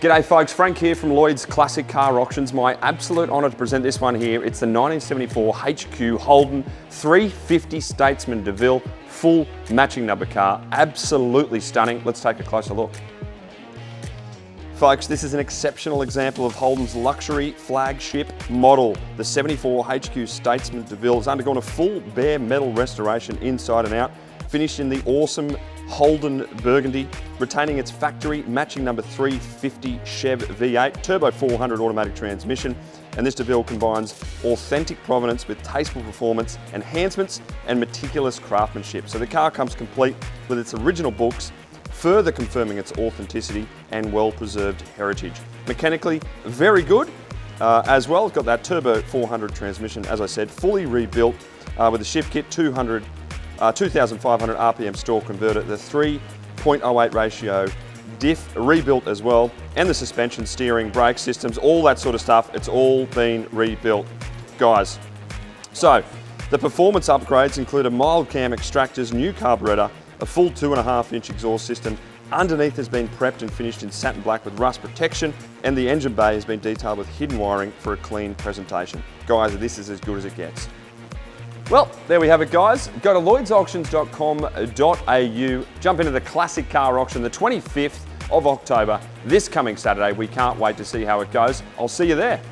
G'day folks, Frank here from Lloyd's Classic Car Auctions. My absolute honour to present this one here. It's the 1974 HQ Holden 350 Statesman DeVille, full matching number car. Absolutely stunning. Let's take a closer look. Folks, this is an exceptional example of Holden's luxury flagship model. The 74 HQ Statesman DeVille has undergone a full bare metal restoration inside and out, finished in the awesome Holden Burgundy, retaining its factory matching number 350 Chev V8, turbo 400 automatic transmission, and this DeVille combines authentic provenance with tasteful performance, enhancements, and meticulous craftsmanship. So the car comes complete with its original books, further confirming its authenticity and well-preserved heritage. Mechanically, very good as well. It's got that turbo 400 transmission, as I said, fully rebuilt with a shift kit, 2,500 RPM store converter, the 3.08 ratio diff rebuilt as well, and the suspension, steering, brake systems, all that sort of stuff, it's all been rebuilt, guys. So, the performance upgrades include a mild cam extractors, new carburetor, a full 2.5-inch exhaust system. Underneath has been prepped and finished in satin black with rust protection, and the engine bay has been detailed with hidden wiring for a clean presentation. Guys, this is as good as it gets. Well, there we have it, guys. Go to lloydsauctions.com.au, jump into the classic car auction, the 25th of October, this coming Saturday. We can't wait to see how it goes. I'll see you there.